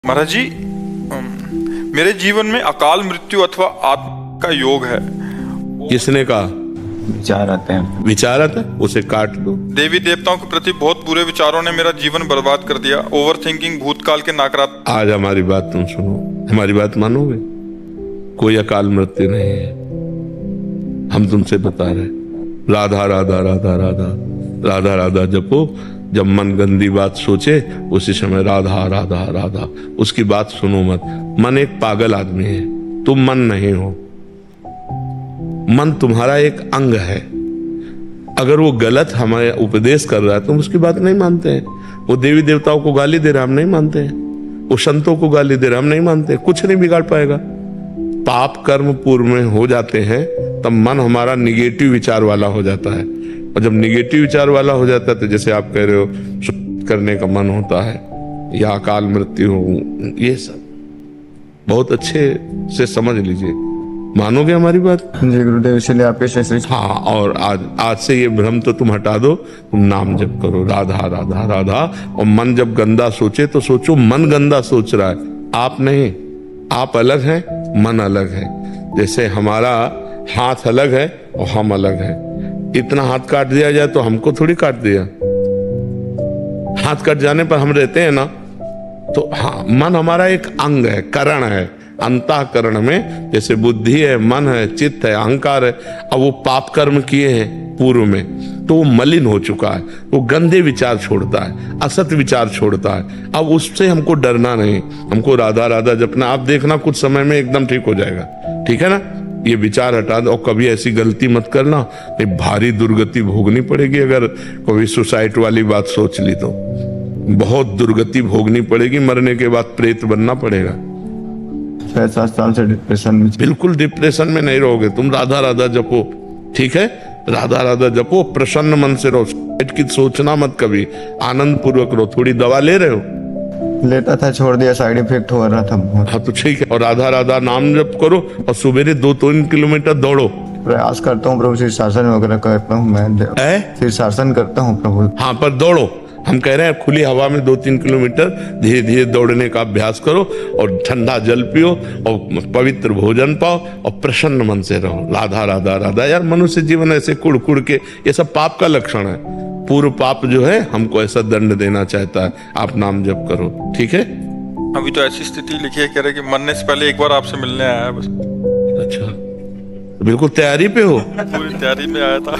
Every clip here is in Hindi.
महाराज जी, मेरे जीवन में अकाल मृत्यु अथवा आत्मा का योग है। किसने कहा? विचार आते हैं। विचार आता है, उसे काट दो। देवी देवताओं के प्रति बहुत बुरे विचारों ने मेरा जीवन बर्बाद कर दिया। ओवर थिंकिंग, भूतकाल के नकारात्मक। आज हमारी बात तुम सुनो, हमारी बात मानोगे? कोई अकाल मृत्यु नहीं है। हम तुमसे बता रहे, राधा राधा राधा राधा राधा राधा जपो। जब मन गंदी बात सोचे उसी समय राधा राधा राधा। उसकी बात सुनो मत। मन एक पागल आदमी है, तुम मन नहीं हो। मन तुम्हारा एक अंग है। अगर वो गलत हमें उपदेश कर रहा है तुम उसकी बात नहीं मानते हैं। वो देवी देवताओं को गाली दे रहा है, हम नहीं मानते हैं। वो संतों को गाली दे रहा है, हम नहीं मानते। कुछ नहीं बिगाड़ पाएगा। पाप कर्म पूर्व में हो जाते हैं तब मन हमारा निगेटिव विचार वाला हो जाता है। और जब निगेटिव विचार वाला हो जाता है तो जैसे आप कह रहे हो करने का मन होता है या अकाल मृत्यु हो, ये सब बहुत अच्छे से समझ लीजिए। मानोगे हमारी बात? जी गुरुदेव, इसलिए आपके श्री। हाँ, और आज से ये भ्रम तो तुम हटा दो। तुम नाम जप करो, राधा राधा राधा। और मन जब गंदा सोचे तो सोचो मन गंदा सोच रहा है, आप नहीं। आप अलग हैं, मन अलग है। जैसे हमारा हाथ अलग है और हम अलग है। इतना हाथ काट दिया जाए तो हमको थोड़ी काट दिया। हाथ कट जाने पर हम रहते हैं ना। तो हाँ, मन हमारा एक अंग है, करण है। अंतःकरण में जैसे बुद्धि है, मन है, चित्त है, अहंकार है। अब वो पाप कर्म किए हैं पूर्व में तो वो मलिन हो चुका है। वो गंदे विचार छोड़ता है, असत विचार छोड़ता है। अब उससे हमको डरना नहीं, हमको राधा राधा जपना। आप देखना कुछ समय में एकदम ठीक हो जाएगा। ठीक है ना? ये विचार हटा दो। और कभी ऐसी गलती मत करना, नहीं भारी दुर्गति भोगनी पड़ेगी। अगर कभी सुसाइड वाली बात सोच ली तो बहुत दुर्गति भोगनी पड़ेगी। मरने के बाद प्रेत बनना पड़ेगा। 6-7 साल से डिप्रेशन में। बिल्कुल डिप्रेशन में नहीं रहोगे तुम। राधा राधा जपो, ठीक है? राधा राधा जपो, प्रसन्न मन से रहो। सुसाइड की सोचना मत कभी, आनंद पूर्वक रहो। थोड़ी दवा ले रहे हो? लेता था, छोड़ दिया, साइड इफेक्ट हो रहा था बहुत। हाँ तो ठीक है। और राधा राधा नाम जप करो और सुबह 2-3 किलोमीटर दौड़ो। प्रयास करता हूँ प्रभु, शीर्षासन वगैरह करता हूँ मैं। शीर्षासन करता हूँ प्रभु। हाँ, पर दौड़ो। हम कह रहे हैं खुली हवा में 2-3 किलोमीटर धीरे धीरे दौड़ने का अभ्यास करो। और ठंडा जल पियो और पवित्र भोजन पाओ और प्रसन्न मन से रहो। राधा राधा राधा। यार, मनुष्य जीवन ऐसे कुड़ कुड़ के, ये सब पाप का लक्षण है। पूर्व पाप जो है हमको ऐसा दंड देना चाहता है। आप नाम जप करो, ठीक है? अभी तो ऐसी स्थिति लिखी है, कह रहे कि मरने से पहले एक बार आपसे मिलने आया है बस। अच्छा, बिल्कुल तैयारी पे हो? पूरी तैयारी में आया था।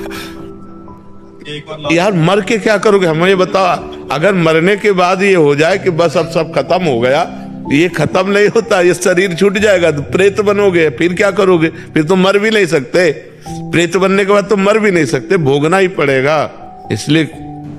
यार, मर के क्या करोगे? हमें ये बताओ। अगर मरने के बाद ये हो जाए कि बस अब सब खत्म हो गया, ये खत्म नहीं होता। ये शरीर छूट जाएगा तो प्रेत बनोगे। फिर क्या करोगे? फिर तो मर भी नहीं सकते। प्रेत बनने के बाद तो मर भी नहीं सकते, भोगना ही पड़ेगा। इसलिए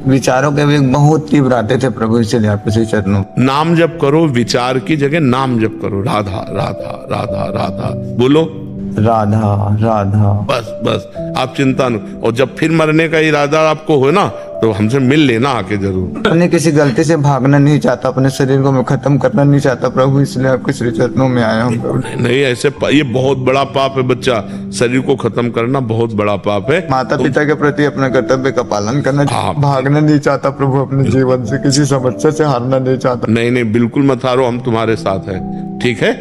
विचारों के भी बहुत तीव्र आते थे प्रभु, इसलिए आपके श्री चरणों। नाम जप करो, विचार की जगह नाम जप करो। राधा राधा राधा राधा बोलो। राधा राधा। बस बस, आप चिंता न। और जब फिर मरने का इरादा आपको हो ना तो हमसे मिल लेना आके जरूर। अपने किसी गलती से भागना नहीं चाहता, अपने शरीर को मैं खत्म करना नहीं चाहता प्रभु, इसलिए आपके श्री चरणों में आया हूँ प्रभु। नहीं, ऐसे ये बहुत बड़ा पाप है बच्चा। शरीर को खत्म करना बहुत बड़ा पाप है। माता पिता के प्रति अपने कर्तव्य का पालन करना। हाँ। भागना नहीं चाहता प्रभु, अपने जीवन से किसी समस्या से हारना नहीं चाहता। नहीं नहीं, बिल्कुल मत हारो, हम तुम्हारे साथ हैं, ठीक है?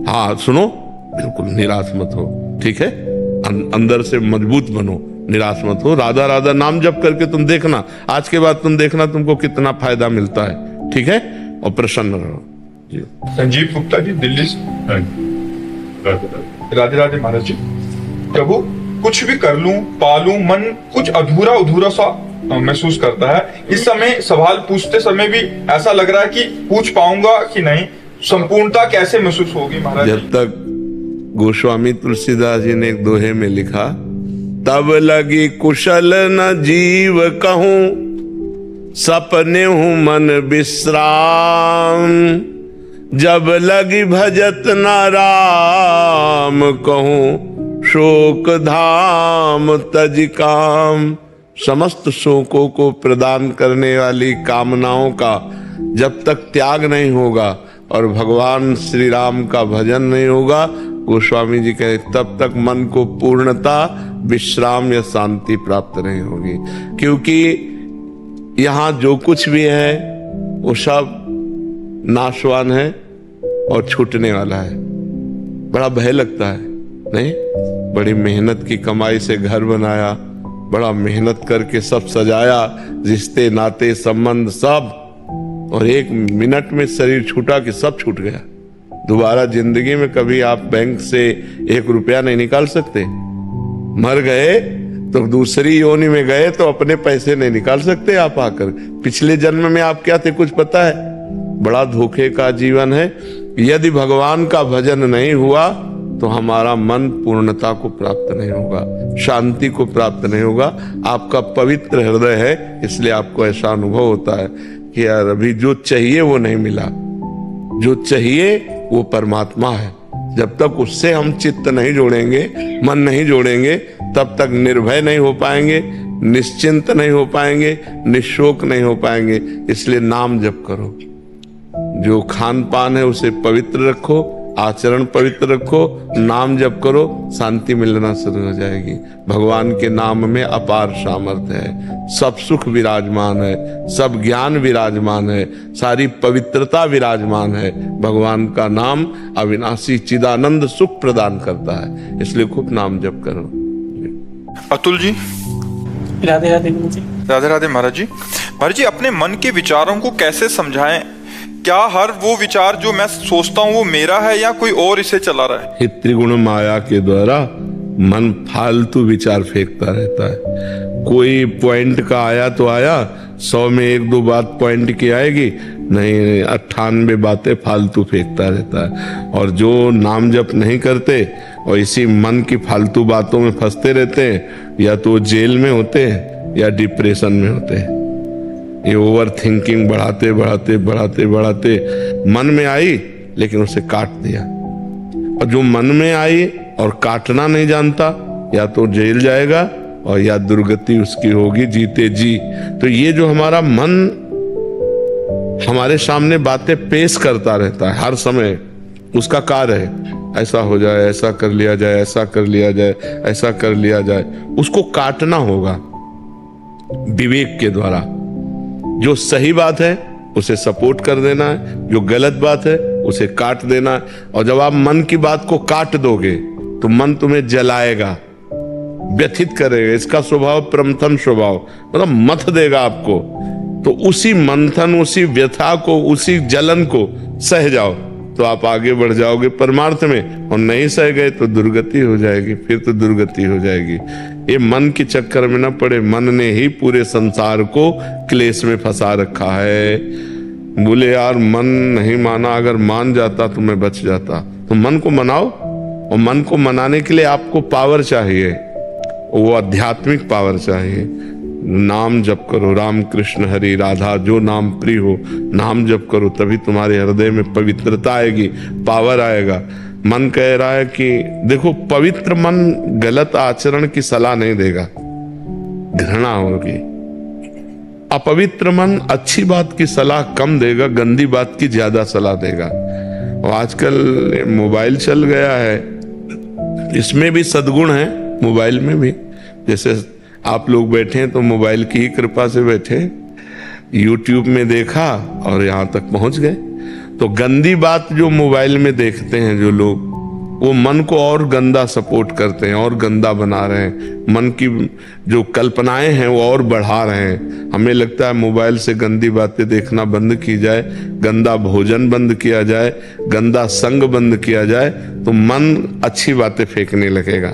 हाँ सुनो, बिल्कुल निराश मत हो, ठीक है? अंदर से मजबूत बनो, निराश मत हो। राधा राधा नाम जप करके तुम देखना, आज के बाद तुम देखना तुमको कितना फायदा मिलता है, ठीक है? और प्रसन्न रहो जी। संजीव गुप्ता जी, दिल्ली से। राधे राधे महाराज जी। प्रभु, कुछ भी कर लूं, पालूं, मन कुछ अधूरा अधूरा सा महसूस करता है। इस समय सवाल पूछते समय भी ऐसा लग रहा है कि पूछ पाऊंगा कि नहीं। संपूर्णता कैसे महसूस होगी महाराज? जब तक गोस्वामी तुलसीदास जी ने एक दोहे में लिखा, तब लगी कुशल न जीव कहूं, सपने हूं मन विश्राम। जब लगी भजत न राम कहूं, शोक धाम तज काम। समस्त शोकों को प्रदान करने वाली कामनाओं का जब तक त्याग नहीं होगा और भगवान श्री राम का भजन नहीं होगा, गोस्वामी जी कहते, तब तक मन को पूर्णता, विश्राम या शांति प्राप्त नहीं होगी। क्योंकि यहाँ जो कुछ भी है वो सब नाशवान है, और छूटने वाला है। बड़ा भय लगता है नहीं? बड़ी मेहनत की कमाई से घर बनाया, बड़ा मेहनत करके सब सजाया, रिश्ते नाते संबंध सब, और 1 मिनट में शरीर छूटा कि सब छूट गया। दोबारा जिंदगी में कभी आप बैंक से 1 रुपया नहीं निकाल सकते। मर गए तो दूसरी योनि में गए तो अपने पैसे नहीं निकाल सकते आप आकर। पिछले जन्म में आप क्या थे कुछ पता है? बड़ा धोखे का जीवन है। यदि भगवान का भजन नहीं हुआ तो हमारा मन पूर्णता को प्राप्त नहीं होगा, शांति को प्राप्त नहीं होगा। आपका पवित्र हृदय है, इसलिए आपको ऐसा अनुभव होता है कि यार अभी जो चाहिए वो नहीं मिला। जो चाहिए वो परमात्मा है। जब तक उससे हम चित्त नहीं जोड़ेंगे, मन नहीं जोड़ेंगे, तब तक निर्भय नहीं हो पाएंगे, निश्चिंत नहीं हो पाएंगे, निशोक नहीं हो पाएंगे। इसलिए नाम जप करो। जो खान पान है उसे पवित्र रखो, आचरण पवित्र रखो, नाम जप करो, शांति मिलना शुरू हो जाएगी। भगवान के नाम में अपार सामर्थ्य है, सब सुख विराजमान है, सब ज्ञान विराजमान है, सारी पवित्रता विराजमान है। भगवान का नाम अविनाशी चिदानंद सुख प्रदान करता है, इसलिए खूब नाम जप करो। अतुल जी। राधे राधे गुरु जी। राधे राधे महाराज जी। महाराज जी, अपने मन के विचारों को कैसे समझाएं? क्या हर वो विचार जो मैं सोचता हूँ वो मेरा है या कोई और इसे चला रहा है? त्रिगुण माया के द्वारा मन फालतू विचार फेंकता रहता है। कोई पॉइंट का आया तो आया, 100 में 1-2 बात पॉइंट की आएगी, नहीं 98 बातें फालतू फेंकता रहता है। और जो नाम जप नहीं करते और इसी मन की फालतू बातों में फंसते रहते हैं, या तो जेल में होते हैं या डिप्रेशन में होते हैं। ये ओवर थिंकिंग बढ़ाते बढ़ाते बढ़ाते बढ़ाते मन में आई लेकिन उसे काट दिया। और जो मन में आई और काटना नहीं जानता, या तो जेल जाएगा और या दुर्गति उसकी होगी जीते जी। तो ये जो हमारा मन हमारे सामने बातें पेश करता रहता है हर समय, उसका कार्य है ऐसा हो जाए, ऐसा कर लिया जाए, ऐसा कर लिया जाए, ऐसा कर लिया जाए। उसको काटना होगा विवेक के द्वारा। जो सही बात है उसे सपोर्ट कर देना है, जो गलत बात है उसे काट देना है। और जब आप मन की बात को काट दोगे तो मन तुम्हें जलाएगा, व्यथित करेगा। इसका स्वभाव प्रमथन स्वभाव, मतलब मथ देगा आपको। तो उसी मंथन, उसी व्यथा को, उसी जलन को सह जाओ तो आप आगे बढ़ जाओगे परमार्थ में। और नहीं सह गए तो दुर्गति हो जाएगी, फिर तो दुर्गति हो जाएगी। ये मन के चक्कर में ना पड़े। मन ने ही पूरे संसार को क्लेश में फंसा रखा है। बोले यार मन नहीं माना, अगर मान जाता तो मैं बच जाता। तो मन को मनाओ, और मन को मनाने के लिए आपको पावर चाहिए, वो आध्यात्मिक पावर चाहिए। नाम जप करो, राम कृष्ण हरि राधा, जो नाम प्रिय हो नाम जप करो, तभी तुम्हारे हृदय में पवित्रता आएगी, पावर आएगा। मन कह रहा है कि देखो, पवित्र मन गलत आचरण की सलाह नहीं देगा, घृणा होगी। अपवित्र मन अच्छी बात की सलाह कम देगा, गंदी बात की ज्यादा सलाह देगा। और आजकल मोबाइल चल गया है, इसमें भी सद्गुण है, मोबाइल में भी। जैसे आप लोग बैठे हैं तो मोबाइल की ही कृपा से बैठे, यूट्यूब में देखा और यहां तक पहुंच गए। तो गंदी बात जो मोबाइल में देखते हैं जो लोग, वो मन को और गंदा सपोर्ट करते हैं, और गंदा बना रहे हैं। मन की जो कल्पनाएं हैं वो और बढ़ा रहे हैं। हमें लगता है मोबाइल से गंदी बातें देखना बंद की जाए, गंदा भोजन बंद किया जाए, गंदा संग बंद किया जाए, तो मन अच्छी बातें फेंकने लगेगा।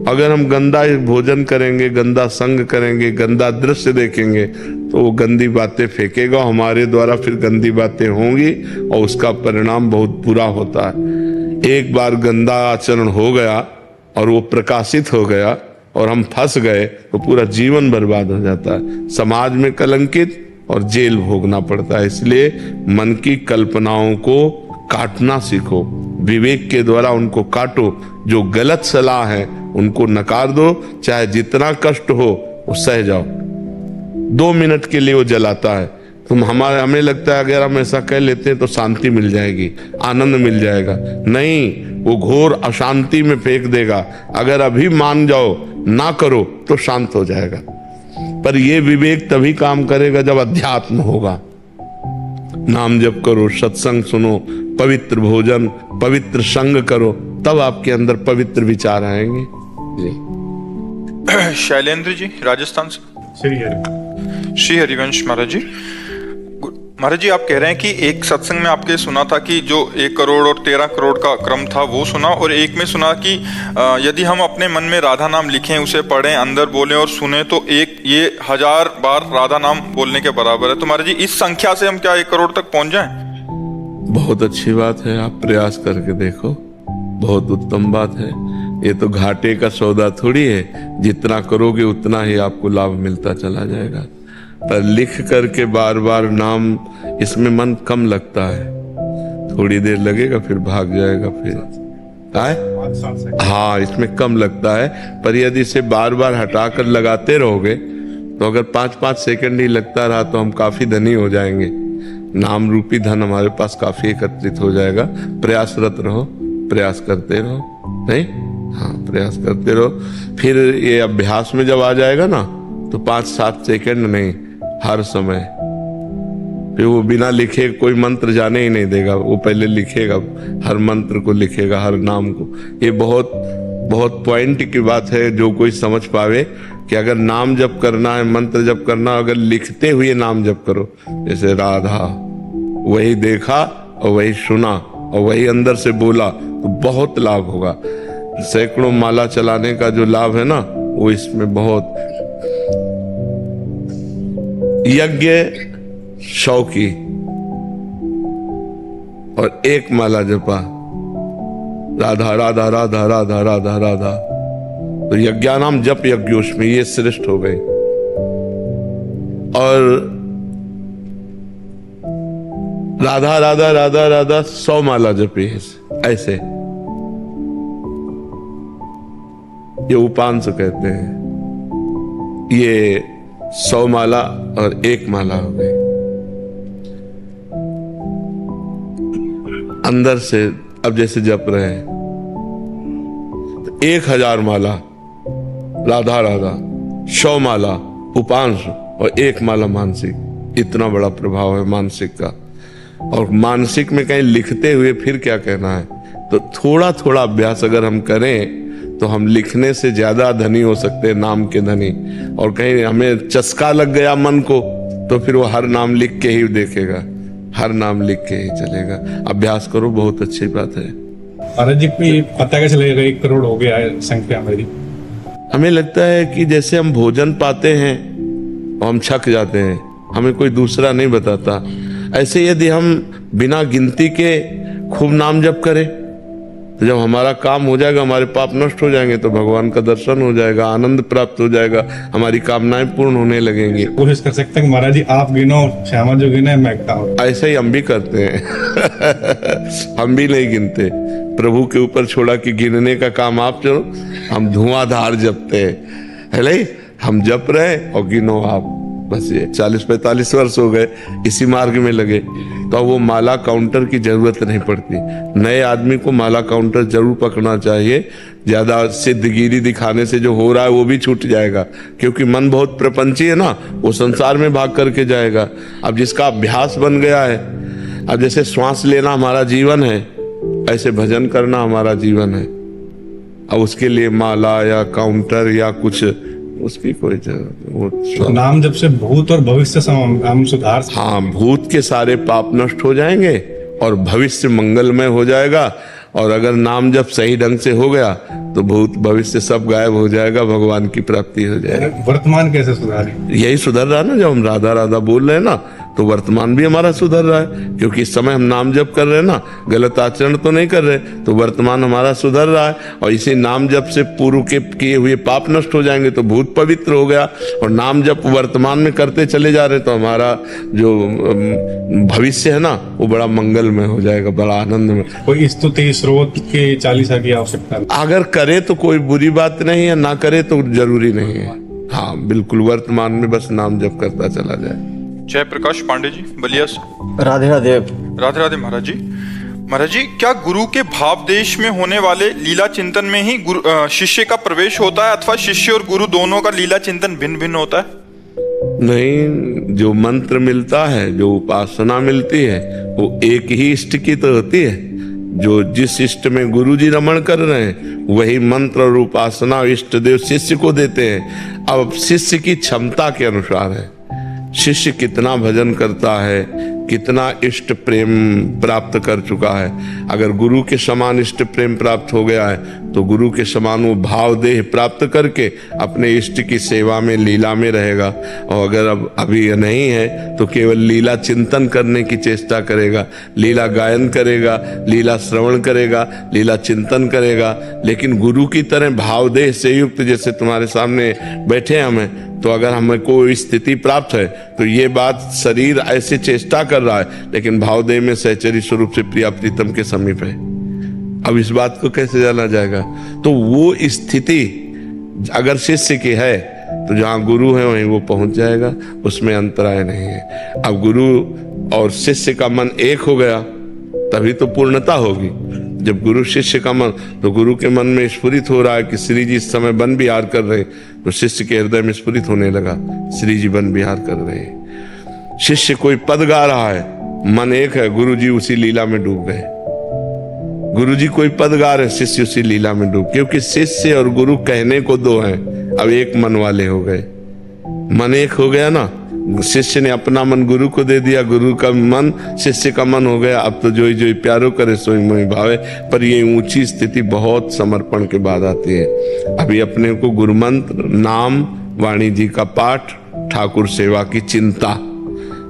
अगर हम गंदा भोजन करेंगे, गंदा संग करेंगे, गंदा दृश्य देखेंगे, तो वो गंदी बातें फेंकेगा, हमारे द्वारा फिर गंदी बातें होंगी और उसका परिणाम बहुत बुरा होता है। एक बार गंदा आचरण हो गया और वो प्रकाशित हो गया और हम फंस गए तो पूरा जीवन बर्बाद हो जाता है, समाज में कलंकित और जेल भोगना पड़ता है। इसलिए मन की कल्पनाओं को काटना सीखो, विवेक के द्वारा उनको काटो। जो गलत सलाह है उनको नकार दो, चाहे जितना कष्ट हो वो सह जाओ। 2 मिनट के लिए वो जलाता है, हमें लगता है अगर हम ऐसा कह लेते हैं तो शांति मिल जाएगी, आनंद मिल जाएगा। नहीं, वो घोर अशांति में फेंक देगा। अगर अभी मान जाओ, ना करो, तो शांत हो जाएगा। पर ये विवेक तभी काम करेगा जब अध्यात्म होगा। नाम जप करो, सत्संग सुनो, पवित्र भोजन, पवित्र संग करो, तब आपके अंदर पवित्र विचार आएंगे। जी शैलेंद्र जी राजस्थान से। श्री हरिवंश महाराज जी। महाराज जी, आप कह रहे हैं कि एक सत्संग में आपके सुना था कि जो 1 करोड़ और 13 करोड़ का क्रम था वो सुना, और एक में सुना कि यदि हम अपने मन में राधा नाम लिखें, उसे पढ़ें, अंदर बोलें और सुने तो ये 1000 बार राधा नाम बोलने के बराबर है। तो महाराज जी, इस संख्या से हम क्या 1 करोड़ तक पहुंच जाएं? बहुत अच्छी बात है, आप प्रयास करके देखो, बहुत उत्तम बात है। ये तो घाटे का सौदा थोड़ी है, जितना करोगे उतना ही आपको लाभ मिलता चला जाएगा। पर लिख करके बार बार नाम, इसमें मन कम लगता है, थोड़ी देर लगेगा फिर भाग जाएगा, फिर आए हाँ इसमें कम लगता है। पर यदि इसे बार बार हटाकर लगाते रहोगे तो अगर 5-5 सेकंड ही लगता रहा तो हम काफी धनी हो जाएंगे, नाम रूपी धन हमारे पास काफी एकत्रित हो जाएगा। प्रयासरत रहो, प्रयास करते रहो, नहीं हाँ प्रयास करते रहो। फिर ये अभ्यास में जब आ जाएगा ना तो 5-7 सेकंड नहीं, हर समय। फिर वो बिना लिखे कोई मंत्र जाने ही नहीं देगा, वो पहले लिखेगा, हर मंत्र को लिखेगा, हर नाम को। ये बहुत बहुत पॉइंट की बात है, जो कोई समझ पावे कि अगर नाम जप करना है, मंत्र जप करना, अगर लिखते हुए नाम जप करो, जैसे राधा, वही देखा और वही सुना और वही अंदर से बोला, तो बहुत लाभ होगा। सैकड़ों माला चलाने का जो लाभ है ना, वो इसमें बहुत। यज्ञ 100 की और 1 माला जपा, राधा राधा राधा राधा राधा राधा, तो यज्ञानाम जप यज्ञोष्मी, ये श्रेष्ठ हो गई। और राधा राधा राधा राधा 100 माला जपी, ऐसे ये उपांश कहते हैं। ये 100 माला और 1 माला हो गई। अंदर से अब जैसे जप रहे हैं तो 1000 माला राधा राधा, 100 माला उपांश और 1 माला मानसिक। इतना बड़ा प्रभाव है मानसिक का। और मानसिक में कहीं लिखते हुए फिर क्या कहना है, तो थोड़ा थोड़ा अभ्यास अगर हम करें तो हम लिखने से ज्यादा धनी हो सकते हैं, नाम के धनी। और कहीं हमें चस्का लग गया मन को तो फिर वो हर नाम लिख के ही देखेगा, हर नाम लिख के ही चलेगा। अभ्यास करो, बहुत अच्छी बात है। महाराज जी, पता कैसे लगेगा 1 करोड़ हो गया है संख्या मेरी? हमें लगता है कि जैसे हम भोजन पाते हैं और हम छक जाते हैं, हमें कोई दूसरा नहीं बताता। ऐसे यदि हम बिना गिनती के खूब नाम जप करें तो जब हमारा काम हो जाएगा, हमारे पाप नष्ट हो जाएंगे, तो भगवान का दर्शन हो जाएगा, आनंद प्राप्त हो जाएगा, हमारी कामनाएं पूर्ण होने लगेंगी। कोशिश कर सकते हैं कि महाराज जी आप गिनो, श्यामा जो गिने मैं गिनाऊं। ऐसे ही हम भी करते हैं। हम भी नहीं गिनते, प्रभु के ऊपर छोड़ा कि गिनने का काम आप चलो, हम धुआंधार जपते हैं। है नहीं, हम जप रहे और गिनो आप, बस ये 40-45 वर्ष हो गए इसी मार्ग में लगे, तो वो माला काउंटर की जरूरत नहीं पड़ती। नए आदमी को माला काउंटर जरूर पकड़ना चाहिए। ज्यादा सिद्धगिरी दिखाने से जो हो रहा है वो भी छूट जाएगा, क्योंकि मन बहुत प्रपंची है ना, वो संसार में भाग करके जाएगा। अब जिसका अभ्यास बन गया है, अब जैसे श्वास लेना हमारा जीवन है, ऐसे भजन करना हमारा जीवन है। अब उसके लिए माला या काउंटर या कुछ उसकी कोई जरूरत। तो नाम जब से भूत और भविष्य हम सुधार। हाँ, भूत के सारे पाप नष्ट हो जाएंगे और भविष्य मंगलमय हो जाएगा। और अगर नाम जब सही ढंग से हो गया तो भूत भविष्य सब गायब हो जाएगा, भगवान की प्राप्ति हो जाएगी। वर्तमान कैसे सुधारें? यही सुधर रहा है ना, जब हम राधा राधा बोल रहे हैं ना, तो वर्तमान भी हमारा सुधर रहा है, क्योंकि इस समय हम नाम जप कर रहे हैं ना, गलत आचरण तो नहीं कर रहे, तो वर्तमान हमारा सुधर रहा है। और इसी नाम जप से पूर्व के किए हुए पाप नष्ट हो जाएंगे, तो भूत पवित्र हो गया। और नाम जप वर्तमान में करते चले जा रहे, तो हमारा जो भविष्य है ना, वो बड़ा मंगलमय हो जाएगा, बड़ा आनंद में। कोई स्तुति स्रोत के 40 की आवश्यकता? अगर करे तो कोई बुरी बात नहीं है, ना करे तो जरूरी नहीं है। हाँ बिल्कुल, वर्तमान में बस नाम जप करता चला जाए। जय प्रकाश पांडे जी, बलिया से। राधे राधे। राधे राधे महाराज जी। महाराज जी, क्या गुरु के भाव देश में होने वाले लीला चिंतन में ही शिष्य का प्रवेश होता है, अथवा शिष्य और गुरु दोनों का लीला चिंतन भिन्न भिन्न होता है? नहीं, जो मंत्र मिलता है, जो उपासना मिलती है, वो एक ही इष्ट की तो होती है। जो जिस इष्ट में गुरु जी रमण कर रहे हैं, वही मंत्र और उपासना इष्ट देव शिष्य को देते हैं। अब शिष्य की क्षमता के अनुसार है, शिष्य कितना भजन करता है, कितना इष्ट प्रेम प्राप्त कर चुका है। अगर गुरु के समान इष्ट प्रेम प्राप्त हो गया है तो गुरु के समान वो भाव देह प्राप्त करके अपने इष्ट की सेवा में, लीला में रहेगा। और अगर अब अभी नहीं है तो केवल लीला चिंतन करने की चेष्टा करेगा, लीला गायन करेगा, लीला श्रवण करेगा, लीला चिंतन करेगा। लेकिन गुरु की तरह भाव देह से युक्त, जैसे तुम्हारे सामने बैठे हमें, तो अगर हमें कोई स्थिति प्राप्त है तो ये बात शरीर ऐसे चेष्टा कर रहा है लेकिन भावदेह में सहचरी स्वरूप से प्रिया प्रीतम के समीप है। अब इस बात को कैसे जाना जाएगा? तो वो स्थिति अगर शिष्य की है तो जहां गुरु है वहीं वो पहुंच जाएगा, उसमें अंतराय नहीं है। अब गुरु और शिष्य का मन एक हो गया तभी तो पूर्णता होगी। जब गुरु शिष्य का मन, तो गुरु के मन में स्फुरित हो रहा है कि श्री जी इस समय वन विहार कर रहे हैं, तो शिष्य के हृदय में स्फुरित होने लगा श्री जी वन विहार कर रहे हैं। शिष्य कोई पद गा रहा है, मन एक है, गुरु जी उसी लीला में डूब गए। गुरु जी कोई पद गा रहे, शिष्य उसी लीला में डूब, क्योंकि शिष्य और गुरु कहने को दो हैं, अब एक मन वाले हो गए। मन एक हो गया ना, शिष्य ने अपना मन गुरु को दे दिया, गुरु का मन शिष्य का मन हो गया। अब तो जोई जोई प्यारो करे सोई मोई भावे। पर ये ऊंची स्थिति बहुत समर्पण के बाद आती है। अभी अपने को गुरु मंत्र, नाम, वाणी जी का पाठ, ठाकुर सेवा की चिंता,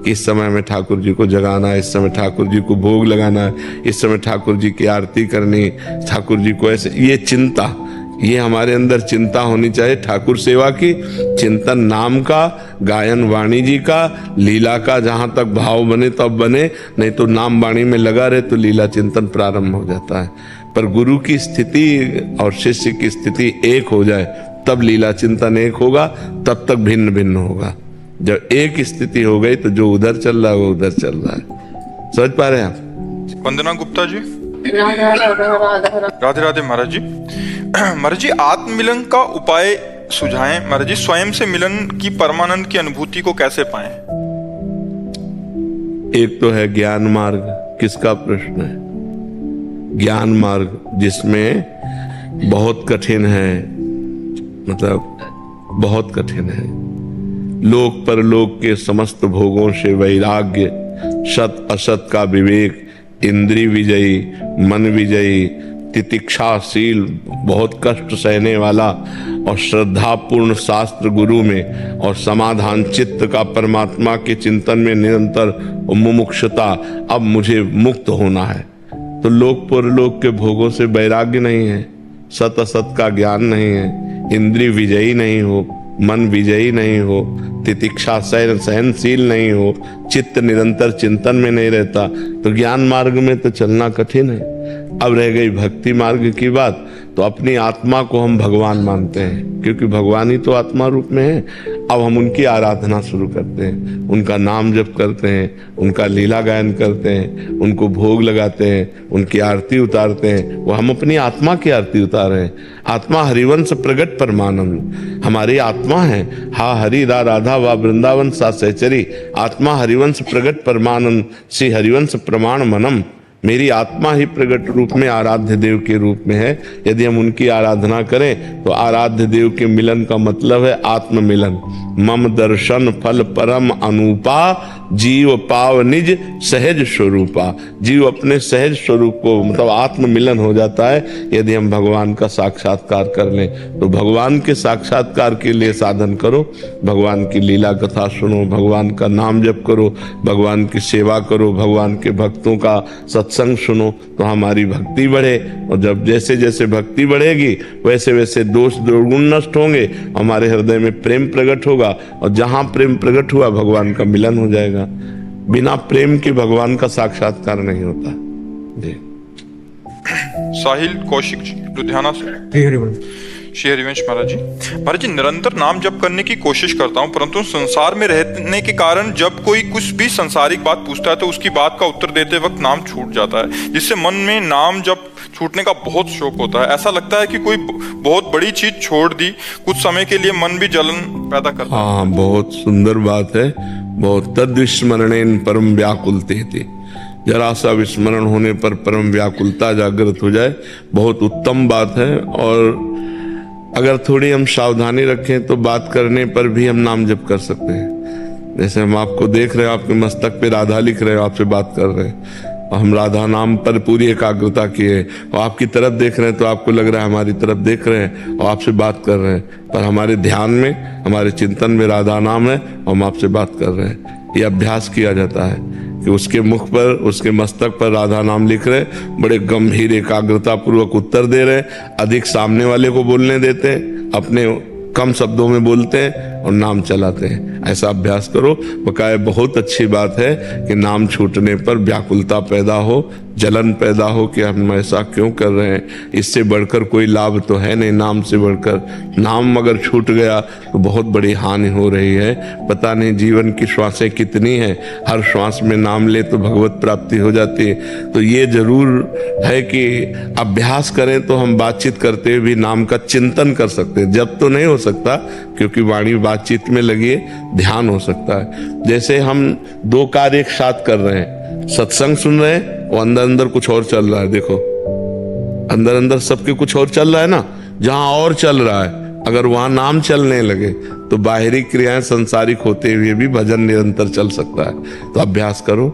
इस समय में ठाकुर जी को जगाना है, इस समय ठाकुर जी को भोग लगाना है, इस समय ठाकुर जी की आरती करनी, ठाकुर जी को ऐसे, ये चिंता, ये हमारे अंदर चिंता होनी चाहिए। ठाकुर सेवा की चिंतन, नाम का गायन, वाणी जी का, लीला का, जहां तक भाव बने तब बने, नहीं तो नाम वाणी में लगा रहे तो लीला चिंतन प्रारंभ हो जाता है। पर गुरु की स्थिति और शिष्य की स्थिति एक हो जाए तब लीला चिंतन एक होगा, तब तक भिन्न भिन्न होगा। जब एक स्थिति हो गई तो जो उधर चल रहा है वो उधर चल रहा है। समझ पा रहे हैं आप? वंदना गुप्ता जी, राधे राधे महाराज जी। महाराज जी, आत्ममिलन का उपाय सुझाएं। महाराज जी, स्वयं से मिलन की परमानंद की अनुभूति को कैसे पाएं? एक तो है ज्ञान मार्ग, किसका प्रश्न है? ज्ञान मार्ग जिसमें बहुत कठिन है, मतलब बहुत कठिन है। लोक परलोक के समस्त भोगों से वैराग्य, सत असत का विवेक, इंद्रिय विजयी, मन विजयी, तितिक्षाशील, बहुत कष्ट सहने वाला और श्रद्धापूर्ण शास्त्र गुरु में, और समाधान चित्त का परमात्मा के चिंतन में निरंतर मुमुक्षुता, अब मुझे मुक्त होना है। तो लोक परलोक के भोगों से वैराग्य नहीं है, सत असत का ज्ञान नहीं है, इंद्रिय विजयी नहीं हो, मन विजयी नहीं हो, तितिक्षा सहनशील नहीं हो, चित्त निरंतर चिंतन में नहीं रहता, तो ज्ञान मार्ग में तो चलना कठिन है। अब रह गई भक्ति मार्ग की बात, तो अपनी आत्मा को हम भगवान मानते हैं, क्योंकि भगवान ही तो आत्मा रूप में है। अब हम उनकी आराधना शुरू करते हैं, उनका नाम जप करते हैं, उनका लीला गायन करते हैं, उनको भोग लगाते हैं, उनकी आरती उतारते हैं। वो हम अपनी आत्मा की आरती उतार रहे हैं। आत्मा हरिवंश प्रगट परमानंद, हमारी आत्मा है। हा हरि रा राधा वा वृंदावन सा सहचरी, आत्मा हरिवंश प्रगट परमानंद, श्री हरिवंश प्रमाण मनम। मेरी आत्मा ही प्रगट रूप में आराध्य देव के रूप में है। यदि हम उनकी आराधना करें तो आराध्य देव के मिलन का मतलब है आत्म मिलन। मम दर्शन फल परम अनूपा, जीव पाव निज सहज स्वरूपा। जीव अपने सहज स्वरूप को, मतलब आत्म मिलन हो जाता है यदि हम भगवान का साक्षात्कार कर लें। तो भगवान के साक्षात्कार के लिए साधन करो, भगवान की लीला कथा सुनो, भगवान का नाम जप करो, भगवान की सेवा करो, भगवान के भक्तों का सत्संग सुनो, तो हमारी भक्ति बढ़े। और जब जैसे जैसे भक्ति बढ़ेगी वैसे वैसे दोष दुर्गुण नष्ट होंगे, हमारे हृदय में प्रेम प्रकट होगा, और जहां प्रेम प्रकट हुआ भगवान का मिलन हो जाएगा। बिना प्रेम के भगवान का साक्षात्कार नहीं होता। जी। साहिल कौशिक जी, लुधियाना से। श्री हरिवंश महाराज जी निरंतर नाम जप करने की कोशिश करता हूँ, परंतु संसार में रहने के कारण जब कोई कुछ भी संसारिक बात पूछता है तो उसकी बात का उत्तर देते वक्त नाम छूट जाता है, जिससे मन में नाम जप छूटने का बहुत शौक होता है। ऐसा लगता है कि कोई बहुत बड़ी चीज छोड़ दी, कुछ समय के लिए मन भी जलन पैदा करता है। हाँ, बहुत सुंदर बात है। बहुत तद्विस्मरणेन परम व्याकुलते थे, जरा सा विस्मरण होने पर परम व्याकुलता जागृत हो जाए, बहुत उत्तम बात है। और अगर थोड़ी हम सावधानी रखें तो बात करने पर भी हम नाम जप कर सकते हैं। जैसे हम आपको देख रहे हैं, आपके मस्तक पे राधा लिख रहे हो, आपसे बात कर रहे हैं और हम राधा नाम पर पूरी एकाग्रता किए और आपकी तरफ देख रहे हैं, तो आपको लग रहा है हमारी तरफ देख रहे हैं और आपसे बात कर रहे हैं, पर हमारे ध्यान में, हमारे चिंतन में राधा नाम है और हम आपसे बात कर रहे हैं। ये अभ्यास किया जाता है कि उसके मुख पर, उसके मस्तक पर राधा नाम लिख रहे, बड़े गंभीर एकाग्रता पूर्वक उत्तर दे रहे, अधिक सामने वाले को बोलने देते हैं, अपने कम शब्दों में बोलते हैं और नाम चलाते हैं। ऐसा अभ्यास करो। बकाया बहुत अच्छी बात है कि नाम छूटने पर व्याकुलता पैदा हो, जलन पैदा हो कि हम ऐसा क्यों कर रहे हैं। इससे बढ़कर कोई लाभ तो है नहीं, नाम से बढ़कर। नाम अगर छूट गया तो बहुत बड़ी हानि हो रही है। पता नहीं जीवन की श्वासें कितनी हैं, हर श्वास में नाम ले तो भगवत प्राप्ति हो जाती है। तो ये जरूर है कि अभ्यास करें तो हम बातचीत करते हुए भी नाम का चिंतन कर सकते हैं। जब तो नहीं हो सकता क्योंकि वाणी बातचीत में लगी है, ध्यान हो सकता है। जैसे हम दो कार्य एक साथ कर रहे हैं, सत्संग सुन रहे हैं और अंदर अंदर कुछ और चल रहा है। देखो, अंदर अंदर सबके कुछ और चल रहा है ना। जहां और चल रहा है, अगर वहां नाम चलने लगे तो बाहरी क्रियाएं संसारिक होते हुए भी भजन निरंतर चल सकता है। तो अभ्यास करो,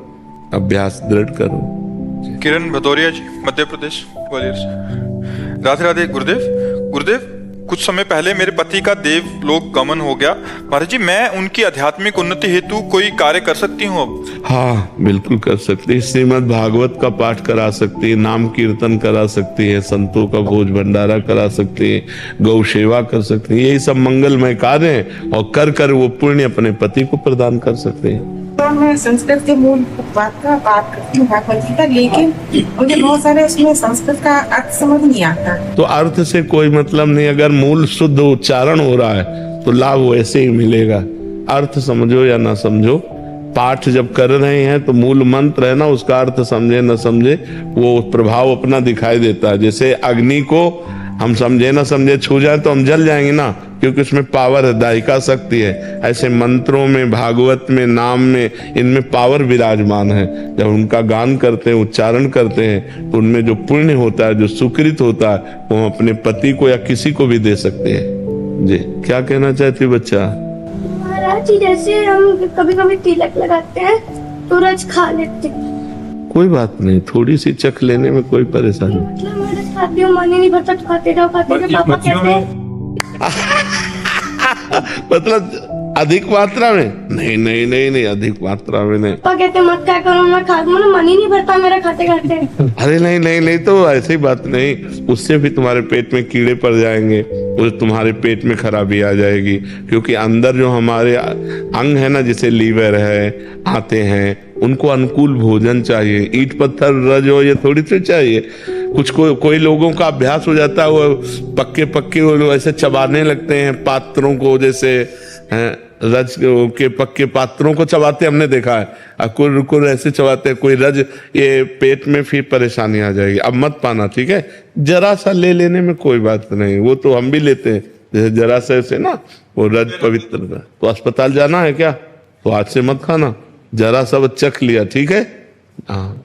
अभ्यास दृढ़ करो। किरण भदौरिया जी, मध्य प्रदेश, ग्वालियर से। राधे राधे गुरुदेव। गुरुदेव, कुछ समय पहले मेरे पति का देवलोक गमन हो गया। महाराज जी, मैं उनकी आध्यात्मिक उन्नति हेतु कोई कार्य कर सकती हूँ अब? हाँ, बिल्कुल कर सकती है। श्रीमद् भागवत का पाठ करा सकती है, नाम कीर्तन करा सकती है, संतों का भोज भंडारा करा सकती है, गौ सेवा कर सकती है। यही सब मंगलमय कार्य हैं और कर कर वो पुण्य अपने पति को प्रदान कर सकते हैं। तो मैं संस्कृत के मूल बात करती हूँ भागवत गीता, लेकिन मुझे बहुत सारे उसमें संस्कृत का अर्थ समझ नहीं आता। तो अर्थ से कोई मतलब नहीं, अगर मूल शुद्ध उच्चारण हो रहा है तो लाभ वैसे ही मिलेगा। अर्थ समझो या ना समझो, पाठ जब कर रहे हैं तो मूल मंत्र है ना, उसका अर्थ समझे न समझे वो प्रभाव अपना दिखाई देता है। जैसे अग्नि को हम समझे ना समझे छू जाए तो हम जल जाएंगे ना, क्योंकि उसमें पावर है, दायिका शक्ति है। ऐसे मंत्रों में, भागवत में, नाम में, इनमें पावर विराजमान है। जब उनका गान करते हैं, उच्चारण करते हैं, तो उनमें जो पुण्य होता है, जो सुकृत होता है, वो हम अपने पति को या किसी को भी दे सकते हैं। जी, क्या कहना चाहती बच्चा? महाराज जी, जैसे हम कभी कभी तिलक लगाते हैं तो रज खा लेते हैं। कोई बात नहीं, थोड़ी सी चख लेने में कोई परेशानी। मतलब मैं रज खाती हूँ, मन ही नहीं भरता, तो खाते जाओ पापा कहते हैं। मतलब अधिक मात्रा में? नहीं नहीं नहीं नहीं, अधिक मात्रा में नहीं। पापा कहते मत क्या करो, मैं खा दूँ, मन ही नहीं भरता मेरा खाते खाते। अरे नहीं नहीं नहीं, तो ऐसी बात नहीं, उससे भी तुम्हारे पेट में कीड़े पड़ जाएंगे, उस तुम्हारे पेट में खराबी आ जाएगी। क्योंकि अंदर जो हमारे अंग है ना, जैसे लीवर है, आते हैं, उनको अनुकूल भोजन चाहिए। ईंट पत्थर रज हो ये थोड़ी सी चाहिए। कुछ कोई लोगों का अभ्यास हो जाता है, वो पक्के पक्के वो ऐसे चबाने लगते हैं पात्रों को, जैसे रज के पक्के पात्रों को चबाते हमने देखा है। अकुर ऐसे चबाते हैं कोई रज, ये पेट में फिर परेशानी आ जाएगी। अब मत पाना, ठीक है? जरा सा ले लेने में कोई बात नहीं, वो तो हम भी लेते हैं। जैसे जरा से ना वो रज पवित्र का, तो अस्पताल जाना है क्या? तो आज से मत खाना, जरा सा चख लिया, ठीक है? हाँ।